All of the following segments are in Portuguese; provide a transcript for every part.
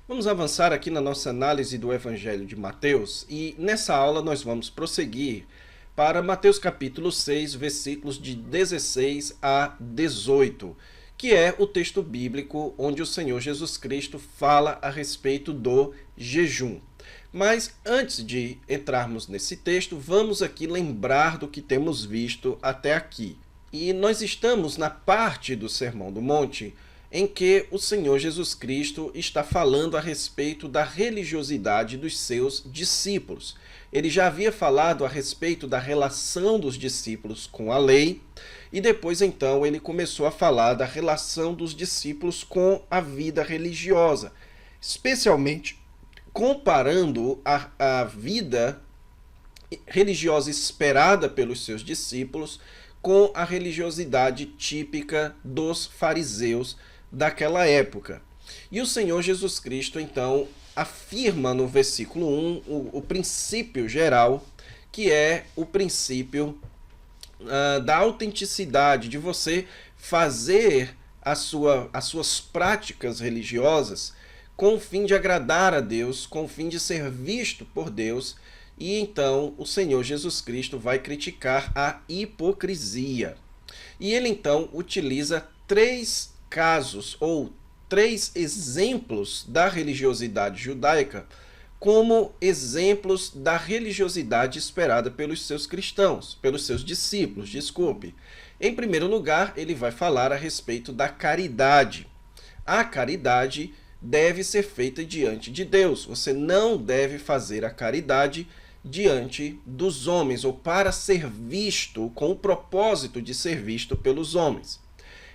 Vamos avançar aqui na nossa análise do Evangelho de Mateus e nessa aula nós vamos prosseguir para Mateus capítulo 6, versículos de 16 a 18, que é o texto bíblico onde o Senhor Jesus Cristo fala a respeito do jejum. Mas antes de entrarmos nesse texto, vamos aqui lembrar do que temos visto até aqui. E nós estamos na parte do Sermão do Monte em que o Senhor Jesus Cristo está falando a respeito da religiosidade dos seus discípulos. Ele já havia falado a respeito da relação dos discípulos com a lei, e depois então ele começou a falar da relação dos discípulos com a vida religiosa, especialmente comparando a vida religiosa esperada pelos seus discípulos com a religiosidade típica dos fariseus daquela época. E o Senhor Jesus Cristo, então, afirma no versículo 1 o princípio geral, que é o princípio da autenticidade, de você fazer as suas práticas religiosas com o fim de agradar a Deus, com o fim de ser visto por Deus. E então o Senhor Jesus Cristo vai criticar a hipocrisia. E ele então utiliza três casos ou três exemplos da religiosidade judaica como exemplos da religiosidade esperada pelos seus cristãos, pelos seus discípulos, desculpe. Em primeiro lugar, ele vai falar a respeito da caridade. A caridade deve ser feita diante de Deus. Você não deve fazer a caridade diante dos homens, ou para ser visto, com o propósito de ser visto pelos homens.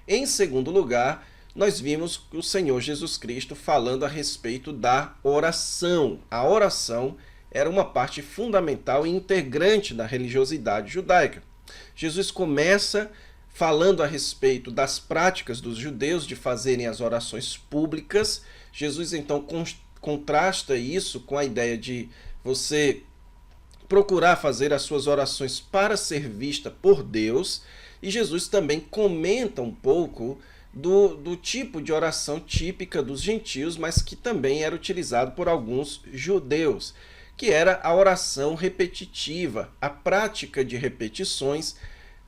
Em segundo lugar, nós vimos o Senhor Jesus Cristo falando a respeito da oração. A oração era uma parte fundamental e integrante da religiosidade judaica. Jesus começa falando a respeito das práticas dos judeus de fazerem as orações públicas. Jesus então contrasta isso com a ideia de você procurar fazer as suas orações para ser vista por Deus, e Jesus também comenta um pouco do tipo de oração típica dos gentios, mas que também era utilizado por alguns judeus, que era a oração repetitiva, a prática de repetições,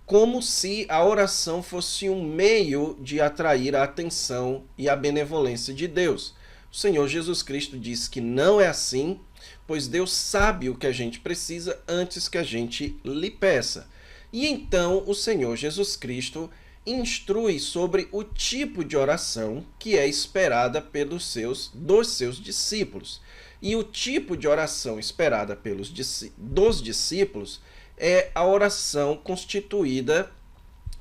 como se a oração fosse um meio de atrair a atenção e a benevolência de Deus. O Senhor Jesus Cristo diz que não é assim, pois Deus sabe o que a gente precisa antes que a gente lhe peça. E então o Senhor Jesus Cristo instrui sobre o tipo de oração que é esperada dos seus discípulos. E o tipo de oração esperada dos discípulos é a oração constituída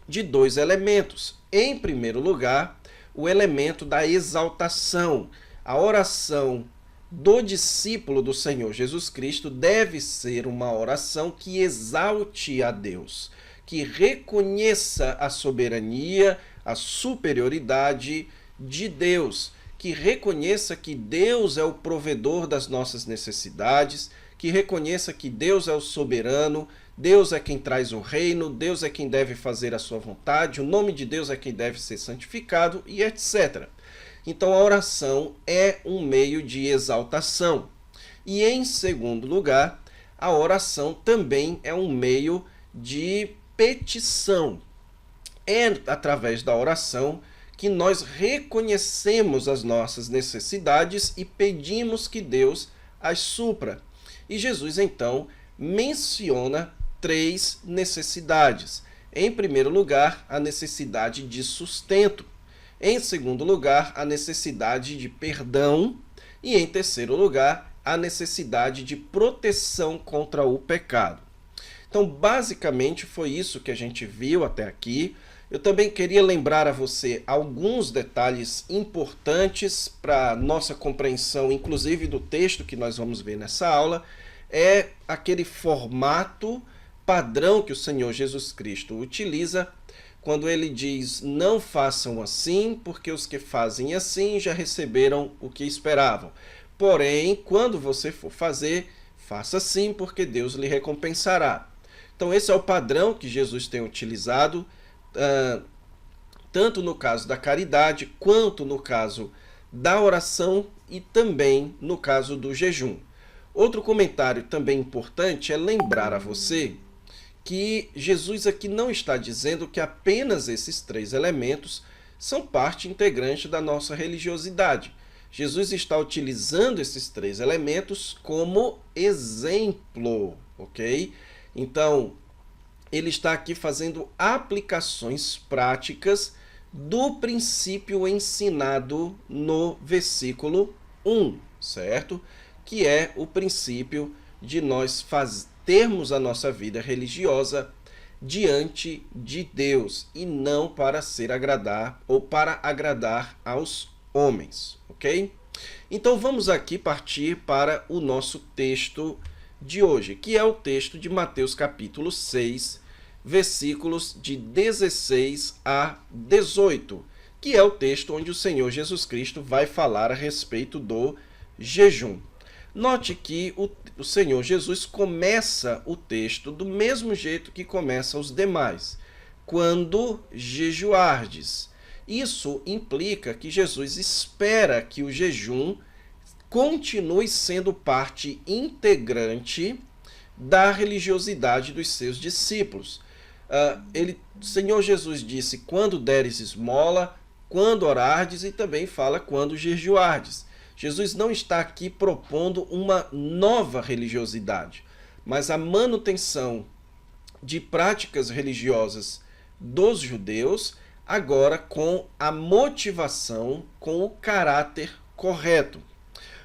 de dois elementos. Em primeiro lugar, o elemento da exaltação. A oração do discípulo do Senhor Jesus Cristo deve ser uma oração que exalte a Deus, que reconheça a soberania, a superioridade de Deus, que reconheça que Deus é o provedor das nossas necessidades, que reconheça que Deus é o soberano, Deus é quem traz o reino, Deus é quem deve fazer a sua vontade, o nome de Deus é quem deve ser santificado e etc. Então a oração é um meio de exaltação. E em segundo lugar, a oração também é um meio de petição. É através da oração que nós reconhecemos as nossas necessidades e pedimos que Deus as supra. E Jesus então menciona três necessidades. Em primeiro lugar, a necessidade de sustento. Em segundo lugar, a necessidade de perdão. E em terceiro lugar, a necessidade de proteção contra o pecado. Então, basicamente, foi isso que a gente viu até aqui. Eu também queria lembrar a você alguns detalhes importantes para nossa compreensão, inclusive do texto que nós vamos ver nessa aula. É aquele formato padrão que o Senhor Jesus Cristo utiliza quando ele diz: não façam assim, porque os que fazem assim já receberam o que esperavam. Porém, quando você for fazer, faça assim, porque Deus lhe recompensará. Então esse é o padrão que Jesus tem utilizado, tanto no caso da caridade, quanto no caso da oração e também no caso do jejum. Outro comentário também importante é lembrar a você que Jesus aqui não está dizendo que apenas esses 3 elementos são parte integrante da nossa religiosidade. Jesus está utilizando esses 3 elementos como exemplo, ok? Então, ele está aqui fazendo aplicações práticas do princípio ensinado no versículo 1, certo? Que é o princípio de nós termos a nossa vida religiosa diante de Deus e não para agradar aos homens, ok? Então vamos aqui partir para o nosso texto de hoje, que é o texto de Mateus capítulo 6, versículos de 16 a 18, que é o texto onde o Senhor Jesus Cristo vai falar a respeito do jejum. Note que o Senhor Jesus começa o texto do mesmo jeito que começa os demais, quando jejuardes. Isso implica que Jesus espera que o jejum continue sendo parte integrante da religiosidade dos seus discípulos. O Senhor Jesus disse, quando deres esmola, quando orardes, e também fala quando jejuardes. Jesus não está aqui propondo uma nova religiosidade, mas a manutenção de práticas religiosas dos judeus, agora com a motivação, com o caráter correto.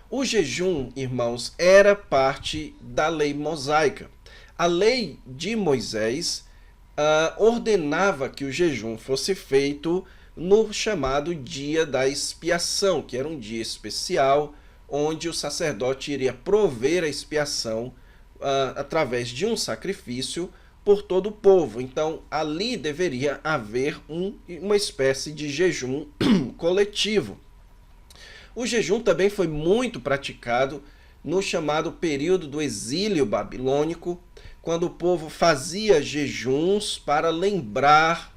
O jejum, irmãos, era parte da lei mosaica. A lei de Moisés ordenava que o jejum fosse feito no chamado dia da expiação, que era um dia especial, onde o sacerdote iria prover a expiação através de um sacrifício por todo o povo. Então, ali deveria haver uma espécie de jejum coletivo. O jejum também foi muito praticado no chamado período do exílio babilônico, quando o povo fazia jejuns para lembrar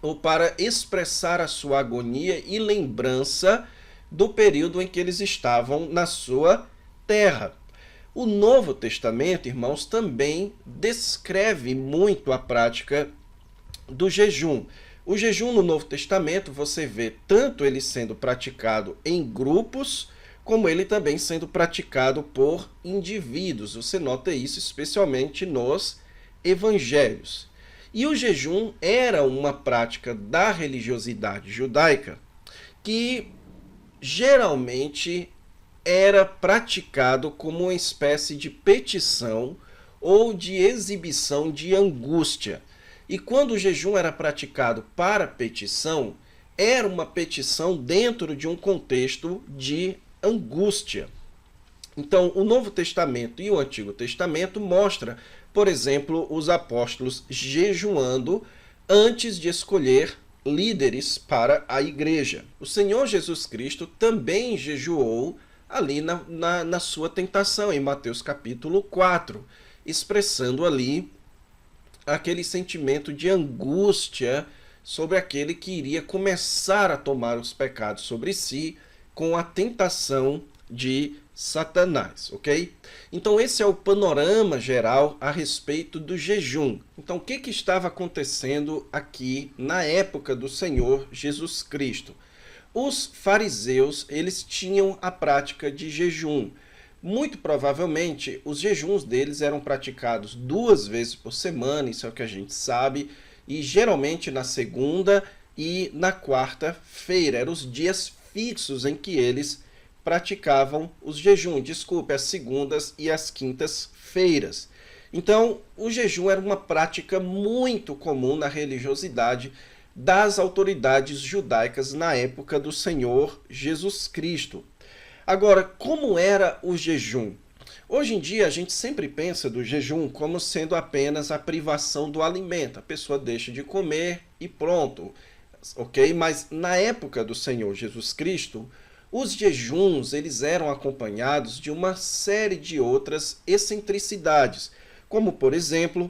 ou para expressar a sua agonia e lembrança do período em que eles estavam na sua terra. O Novo Testamento, irmãos, também descreve muito a prática do jejum. O jejum no Novo Testamento, você vê tanto ele sendo praticado em grupos, como ele também sendo praticado por indivíduos. Você nota isso especialmente nos evangelhos. E o jejum era uma prática da religiosidade judaica que geralmente era praticado como uma espécie de petição ou de exibição de angústia. E quando o jejum era praticado para petição, era uma petição dentro de um contexto de angústia. Então, o Novo Testamento e o Antigo Testamento mostra, por exemplo, os apóstolos jejuando antes de escolher líderes para a igreja. O Senhor Jesus Cristo também jejuou ali na sua tentação, em Mateus capítulo 4, expressando ali aquele sentimento de angústia sobre aquele que iria começar a tomar os pecados sobre si com a tentação de Satanás, ok? Então esse é o panorama geral a respeito do jejum. Então o que estava acontecendo aqui na época do Senhor Jesus Cristo? Os fariseus, eles tinham a prática de jejum. Muito provavelmente os jejuns deles eram praticados 2 vezes por semana, isso é o que a gente sabe, e geralmente na segunda e na quarta-feira. Eram os dias fixos em que eles praticavam os jejuns, as segundas e as quintas-feiras. Então, o jejum era uma prática muito comum na religiosidade das autoridades judaicas na época do Senhor Jesus Cristo. Agora, como era o jejum? Hoje em dia, a gente sempre pensa do jejum como sendo apenas a privação do alimento. A pessoa deixa de comer e pronto, ok? Mas na época do Senhor Jesus Cristo, os jejuns eles eram acompanhados de uma série de outras excentricidades, como, por exemplo,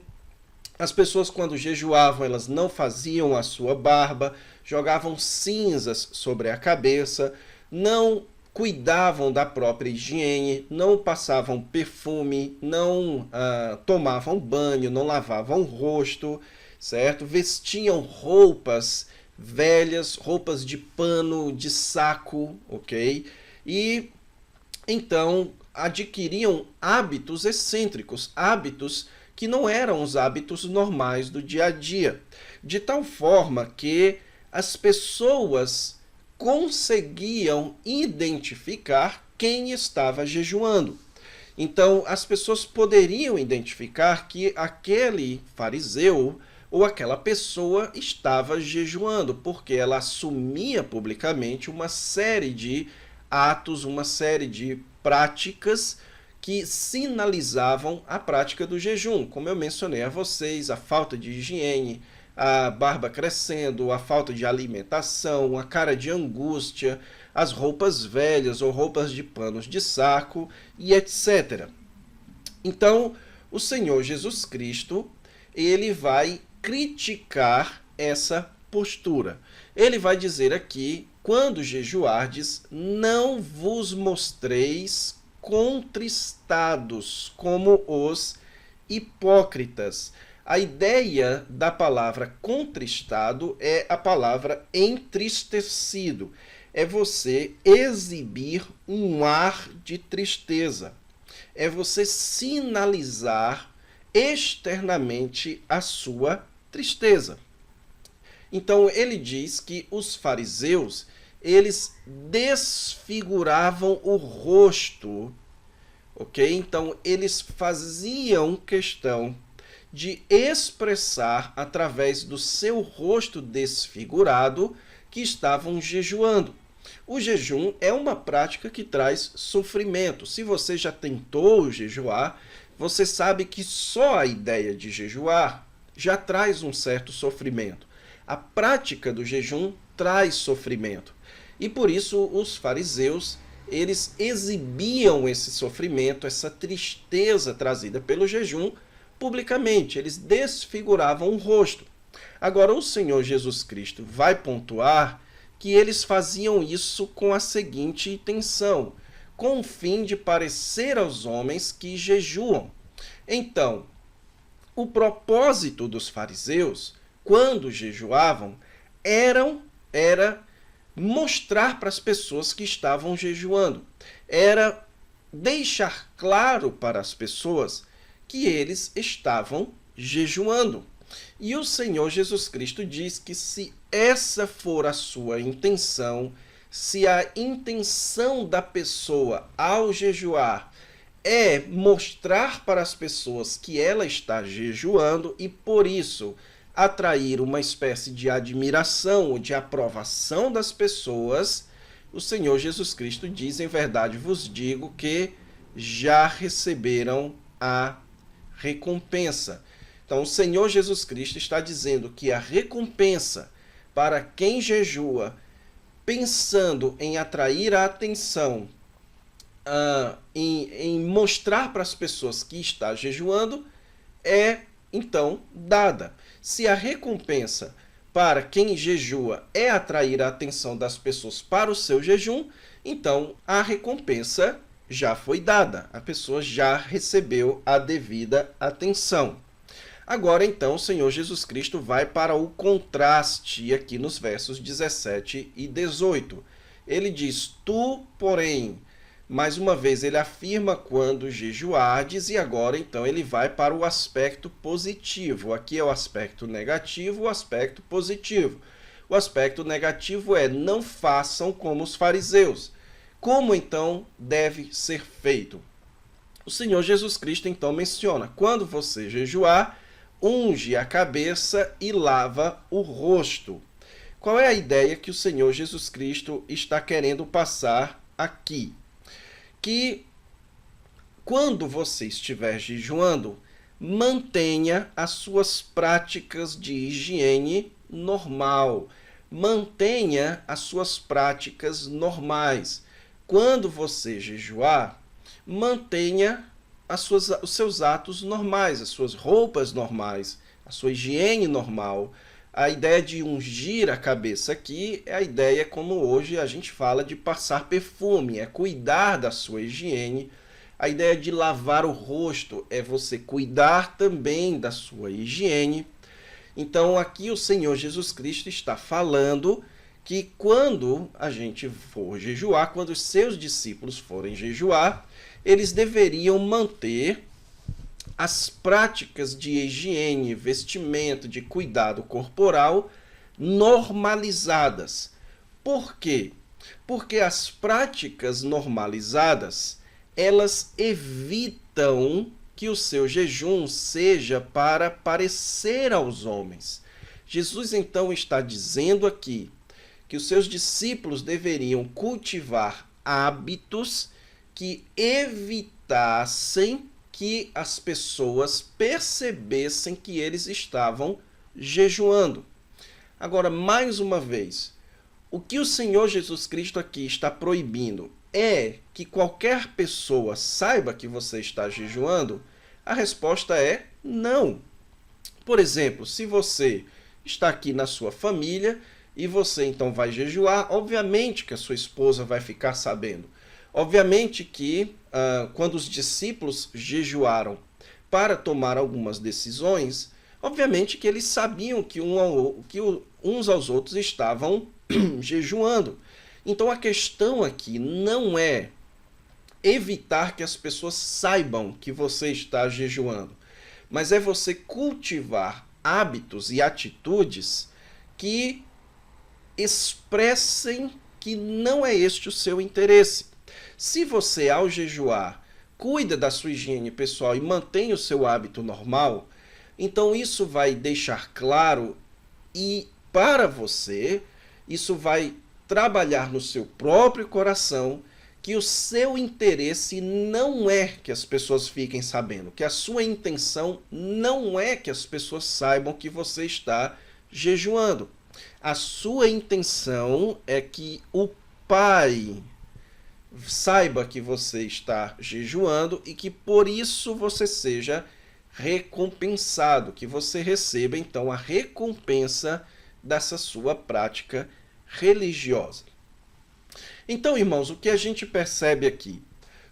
as pessoas quando jejuavam, elas não faziam a sua barba, jogavam cinzas sobre a cabeça, não cuidavam da própria higiene, não passavam perfume, não tomavam banho, não lavavam o rosto, certo? Vestiam roupas velhas, roupas de pano, de saco, ok? E então adquiriam hábitos excêntricos, hábitos que não eram os hábitos normais do dia a dia, de tal forma que as pessoas conseguiam identificar quem estava jejuando. Então, as pessoas poderiam identificar que aquele fariseu ou aquela pessoa estava jejuando, porque ela assumia publicamente uma série de atos, uma série de práticas que sinalizavam a prática do jejum. Como eu mencionei a vocês, a falta de higiene, a barba crescendo, a falta de alimentação, a cara de angústia, as roupas velhas ou roupas de panos de saco e etc. Então, o Senhor Jesus Cristo, ele vai criticar essa postura. Ele vai dizer aqui, quando jejuardes, não vos mostreis contristados como os hipócritas. A ideia da palavra contristado é a palavra entristecido. É você exibir um ar de tristeza. É você sinalizar externamente a sua tristeza. Então ele diz que os fariseus, eles desfiguravam o rosto, ok? Então eles faziam questão de expressar através do seu rosto desfigurado que estavam jejuando. O jejum é uma prática que traz sofrimento. Se você já tentou jejuar, você sabe que só a ideia de jejuar já traz um certo sofrimento. A prática do jejum traz sofrimento. E por isso os fariseus, eles exibiam esse sofrimento, essa tristeza trazida pelo jejum, publicamente. Eles desfiguravam o rosto. Agora o Senhor Jesus Cristo vai pontuar que eles faziam isso com a seguinte intenção, com o fim de parecer aos homens que jejuam. Então, o propósito dos fariseus, quando jejuavam, era mostrar para as pessoas que estavam jejuando. Era deixar claro para as pessoas que eles estavam jejuando. E o Senhor Jesus Cristo diz que se essa for a sua intenção, se a intenção da pessoa ao jejuar é mostrar para as pessoas que ela está jejuando e por isso atrair uma espécie de admiração ou de aprovação das pessoas, o Senhor Jesus Cristo diz: em verdade vos digo que já receberam a recompensa. Então, o Senhor Jesus Cristo está dizendo que a recompensa para quem jejua, pensando em atrair a atenção, em mostrar para as pessoas que está jejuando, é então dada. Se a recompensa para quem jejua é atrair a atenção das pessoas para o seu jejum, então a recompensa já foi dada, a pessoa já recebeu a devida atenção. Agora, então, o Senhor Jesus Cristo vai para o contraste aqui nos versos 17 e 18. Ele diz: tu, porém, mais uma vez ele afirma quando jejuardes, e agora, então, ele vai para o aspecto positivo. Aqui é o aspecto negativo, o aspecto positivo. O aspecto negativo é: não façam como os fariseus. Como, então, deve ser feito? O Senhor Jesus Cristo, então, menciona: quando você jejuar, unge a cabeça e lava o rosto. Qual é a ideia que o Senhor Jesus Cristo está querendo passar aqui? Que quando você estiver jejuando, mantenha as suas práticas de higiene normal. Mantenha as suas práticas normais. Quando você jejuar, mantenha os seus atos normais, as suas roupas normais, a sua higiene normal. A ideia de ungir a cabeça aqui é a ideia como hoje a gente fala de passar perfume, é cuidar da sua higiene. A ideia de lavar o rosto é você cuidar também da sua higiene. Então aqui o Senhor Jesus Cristo está falando que quando a gente for jejuar, quando os seus discípulos forem jejuar, eles deveriam manter as práticas de higiene, vestimento, de cuidado corporal normalizadas. Por quê? Porque as práticas normalizadas, elas evitam que o seu jejum seja para parecer aos homens. Jesus então está dizendo aqui que os seus discípulos deveriam cultivar hábitos que evitassem que as pessoas percebessem que eles estavam jejuando. Agora, mais uma vez, o que o Senhor Jesus Cristo aqui está proibindo é que qualquer pessoa saiba que você está jejuando? A resposta é não. Por exemplo, se você está aqui na sua família e você então vai jejuar, obviamente que a sua esposa vai ficar sabendo. Obviamente que quando os discípulos jejuaram para tomar algumas decisões, obviamente que eles sabiam que uns aos outros estavam jejuando. Então a questão aqui não é evitar que as pessoas saibam que você está jejuando, mas é você cultivar hábitos e atitudes que expressem que não é este o seu interesse. Se você, ao jejuar, cuida da sua higiene pessoal e mantém o seu hábito normal, então isso vai deixar claro e para você, isso vai trabalhar no seu próprio coração que o seu interesse não é que as pessoas fiquem sabendo, que a sua intenção não é que as pessoas saibam que você está jejuando. A sua intenção é que o Pai saiba que você está jejuando e que por isso você seja recompensado, que você receba então a recompensa dessa sua prática religiosa. Então, irmãos, o que a gente percebe aqui?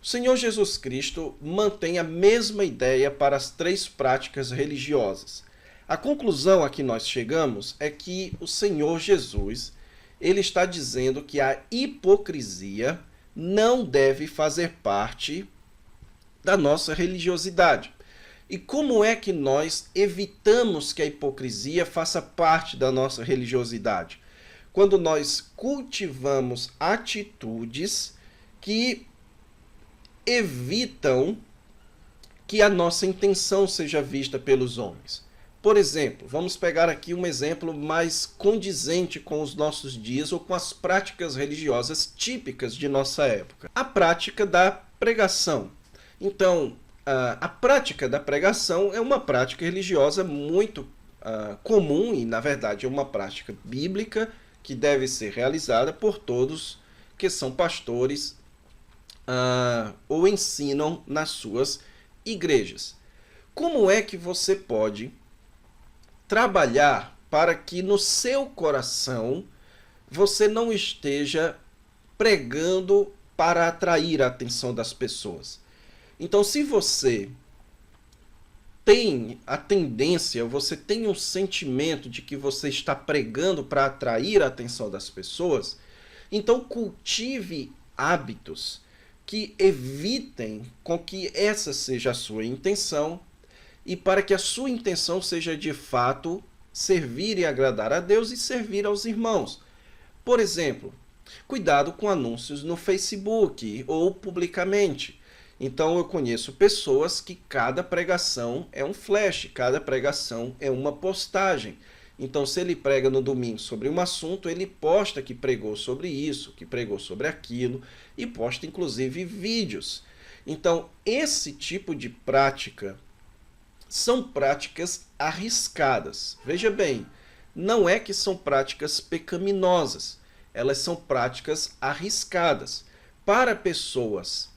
O Senhor Jesus Cristo mantém a mesma ideia para as três práticas religiosas. A conclusão a que nós chegamos é que o Senhor Jesus, ele está dizendo que a hipocrisia não deve fazer parte da nossa religiosidade. E como é que nós evitamos que a hipocrisia faça parte da nossa religiosidade? Quando nós cultivamos atitudes que evitam que a nossa intenção seja vista pelos homens. Por exemplo, vamos pegar aqui um exemplo mais condizente com os nossos dias ou com as práticas religiosas típicas de nossa época. A prática da pregação. Então, a prática da pregação é uma prática religiosa muito comum e, na verdade, é uma prática bíblica que deve ser realizada por todos que são pastores ou ensinam nas suas igrejas. Como é que você pode trabalhar para que no seu coração você não esteja pregando para atrair a atenção das pessoas? Então, se você tem a tendência, você tem um sentimento de que você está pregando para atrair a atenção das pessoas, então cultive hábitos que evitem com que essa seja a sua intenção e para que a sua intenção seja de fato servir e agradar a Deus e servir aos irmãos. Por exemplo, cuidado com anúncios no Facebook ou publicamente. Então eu conheço pessoas que cada pregação é um flash, cada pregação é uma postagem. Então se ele prega no domingo sobre um assunto, ele posta que pregou sobre isso, que pregou sobre aquilo e posta inclusive vídeos. Então esse tipo de prática são práticas arriscadas. Veja bem, não é que são práticas pecaminosas, elas são práticas arriscadas para pessoas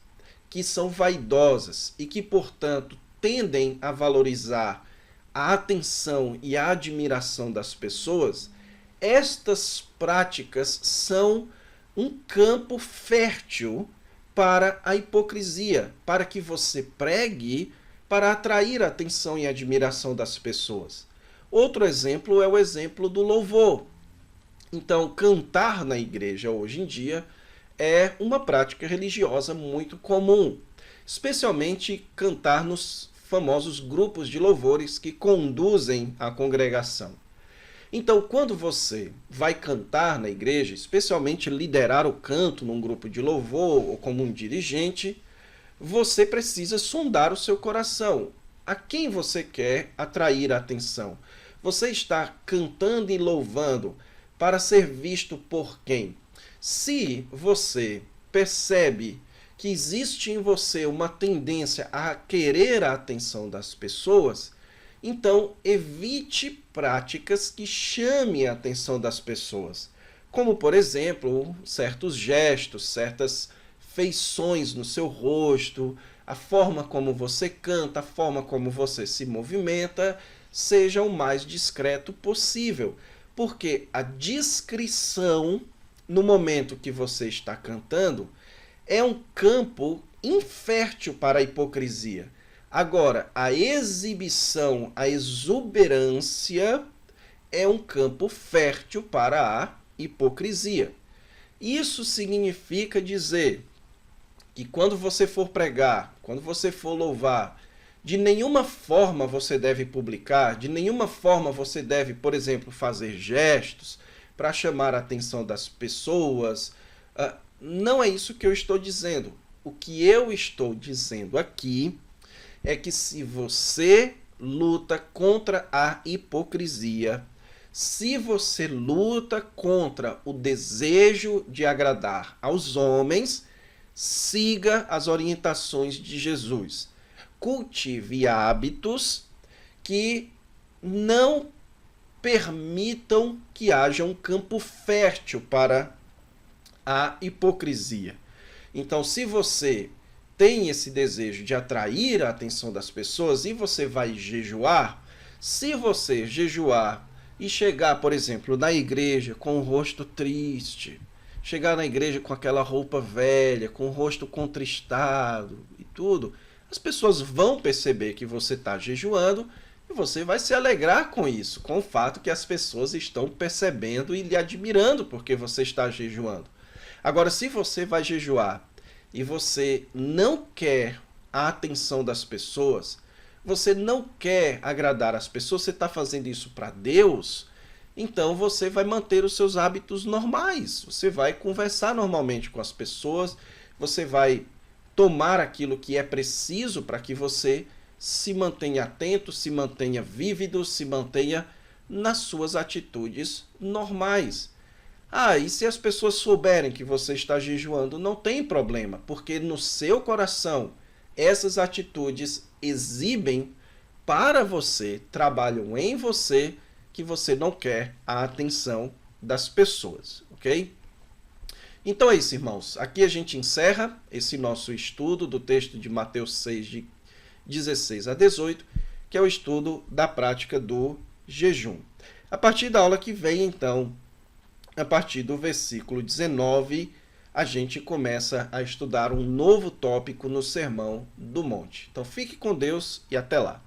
que são vaidosas e que, portanto, tendem a valorizar a atenção e a admiração das pessoas, estas práticas são um campo fértil para a hipocrisia, para que você pregue para atrair a atenção e a admiração das pessoas. Outro exemplo é o exemplo do louvor. Então, cantar na igreja hoje em dia é uma prática religiosa muito comum, especialmente cantar nos famosos grupos de louvores que conduzem a congregação. Então, quando você vai cantar na igreja, especialmente liderar o canto num grupo de louvor ou como um dirigente, você precisa sondar o seu coração. A quem você quer atrair a atenção? Você está cantando e louvando para ser visto por quem? Se você percebe que existe em você uma tendência a querer a atenção das pessoas, então evite práticas que chamem a atenção das pessoas, como, por exemplo, certos gestos, certas feições no seu rosto, a forma como você canta, a forma como você se movimenta, seja o mais discreto possível, porque a discrição no momento que você está cantando é um campo infértil para a hipocrisia. Agora, a exibição, a exuberância é um campo fértil para a hipocrisia. Isso significa dizer que quando você for pregar, quando você for louvar, de nenhuma forma você deve publicar, de nenhuma forma você deve, por exemplo, fazer gestos para chamar a atenção das pessoas. Não é isso que eu estou dizendo. O que eu estou dizendo aqui é que se você luta contra a hipocrisia, se você luta contra o desejo de agradar aos homens, siga as orientações de Jesus. Cultive hábitos que não permitam que haja um campo fértil para a hipocrisia. Então, se você tem esse desejo de atrair a atenção das pessoas e você vai jejuar, se você jejuar e chegar, por exemplo, na igreja com o rosto triste, chegar na igreja com aquela roupa velha, com o rosto contristado e tudo, as pessoas vão perceber que você está jejuando e você vai se alegrar com isso, com o fato que as pessoas estão percebendo e lhe admirando porque você está jejuando. Agora, se você vai jejuar e você não quer a atenção das pessoas, você não quer agradar as pessoas, você está fazendo isso para Deus, então você vai manter os seus hábitos normais, você vai conversar normalmente com as pessoas, você vai tomar aquilo que é preciso para que você se mantenha atento, se mantenha vívido, se mantenha nas suas atitudes normais. E se as pessoas souberem que você está jejuando, não tem problema, porque no seu coração essas atitudes exibem para você, trabalham em você, que você não quer a atenção das pessoas, ok? Então é isso, irmãos. Aqui a gente encerra esse nosso estudo do texto de Mateus 6, de 16 a 18, que é o estudo da prática do jejum. A partir da aula que vem, então, a partir do versículo 19, a gente começa a estudar um novo tópico no Sermão do Monte. Então fique com Deus e até lá.